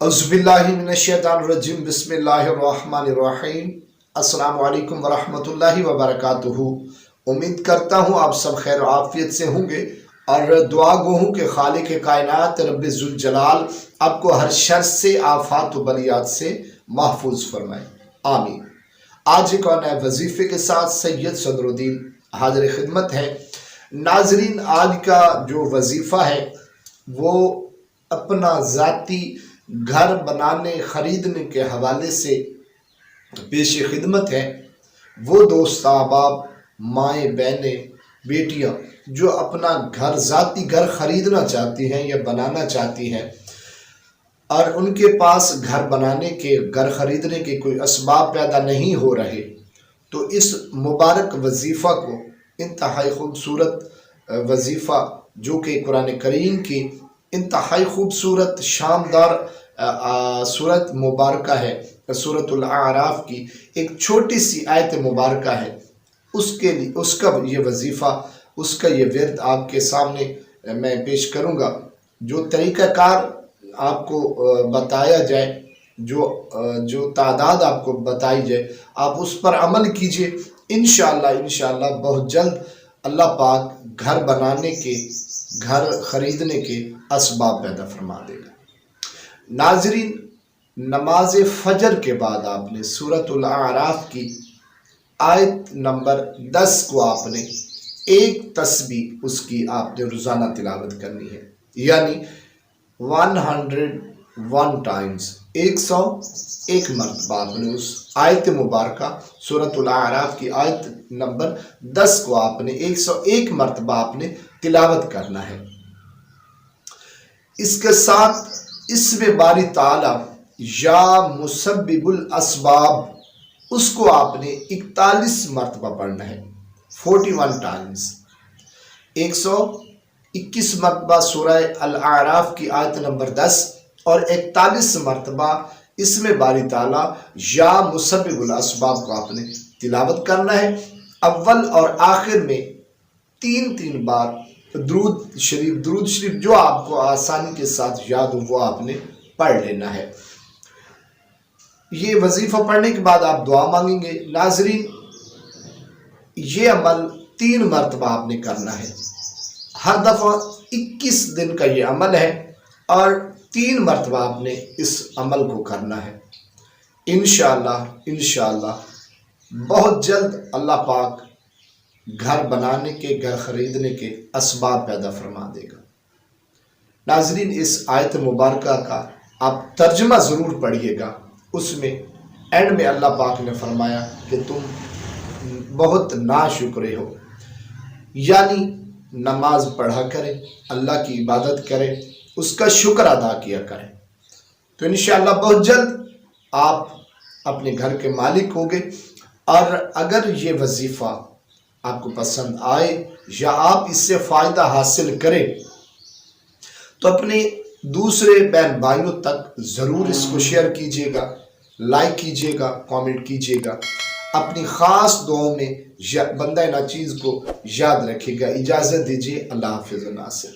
औज़ुबिल्लाहिमिनश्शैतानिर्रजीम बिस्मिल्लाहिर्रहमानिर्रहीम। अस्सलामु अलैकुम वरहमतुल्लाहि वबरकातुहू। उम्मीद करता हूँ आप सब खैर आफियत से होंगे और दुआ गो हूँ कि खालिक कायनात रब्बे ज़ुल जलाल आपको हर शर से, आफात व बलियात से महफूज फरमाए, आमीन। आज एक और नए वजीफ़े के साथ सैयद सदरुद्दीन हाजिर खिदमत है। नाजरीन, आज का जो वजीफ़ा है वो अपना ज़ाती घर बनाने ख़रीदने के हवाले से पेश खिदमत है। वो दोस्त अहबाब, माएँ बहनें, बेटियाँ जो अपना ज़ाती घर ख़रीदना चाहती हैं या बनाना चाहती हैं और उनके पास घर बनाने के, घर ख़रीदने के कोई असबाब पैदा नहीं हो रहे, तो इस मुबारक वजीफ़ा को, इंतहाई खूबसूरत वजीफ़ा जो कि कुरान करीम की इंतहाई खूबसूरत शानदार सूरत मुबारक है, सूरतुल आराफ की एक छोटी सी आयत मुबारक है, उसके लिए उसका ये वजीफ़ा, उसका ये विरद आपके सामने मैं पेश करूँगा। जो तरीक़ाकार आपको बताया जाए, जो तादाद आपको बताई जाए, आप उस पर अमल कीजिए। इंशाअल्लाह बहुत जल्द अल्लाह पाक घर बनाने के, घर ख़रीदने के असबाब पैदा फरमा देगा। नाजरीन, नमाज फजर के बाद आपने सूरतुल आराफ की आयत नंबर 10 को आपने एक तस्बीह उसकी आपने रोज़ाना तिलावत करनी है, यानी 101 टाइम्स, 101 मरतबा आपने उस आयत मुबारका सूरतुल आराफ की आयत नंबर 10 को आपने 101 मरतबा आपने तिलावत करना है। इसके साथ इसमें बारी ताला या मुसब्बिबुल असबाब उसको आपने 41 मरतबा पढ़ना है, 41 टाइम्स, 121 मरतबा सूरह अल आराफ की आयत नंबर 10 और 41 मरतबा इसमें बारी ताला या मुसब्बिबुल असबाब को आपने तिलावत करना है। अव्वल और आखिर में 3-3 बार दुरूद शरीफ जो आपको आसानी के साथ याद हो वो आपने पढ़ लेना है। ये वजीफ़ा पढ़ने के बाद आप दुआ मांगेंगे। नाजरीन, ये अमल 3 मरतबा आपने करना है। हर दफ़ा 21 दिन का ये अमल है और 3 मरतबा आपने इस अमल को करना है। इंशाअल्लाह बहुत जल्द अल्लाह पाक घर बनाने के, घर ख़रीदने के असबाब पैदा फरमा देगा। नाजरीन, इस आयत मुबारका का आप तर्जुमा ज़रूर पढ़िएगा। उसमें एंड में अल्लाह पाक ने फरमाया कि तुम बहुत नाशुक्रे हो, यानी नमाज पढ़ा करें, अल्लाह की इबादत करें, उसका शुक्र अदा किया करें, तो इंशाअल्लाह बहुत जल्द आप अपने घर के मालिक होंगे। और अगर ये वजीफ़ा आपको पसंद आए या आप इससे फ़ायदा हासिल करें तो अपने दूसरे बहन भाइयों तक ज़रूर इसको शेयर कीजिएगा, लाइक कीजिएगा, कमेंट कीजिएगा। अपनी ख़ास दुआओं में बंदा नाचीज़ को याद रखिएगा। इजाज़त दीजिए। अल्लाह हाफ़िज़ नासिर।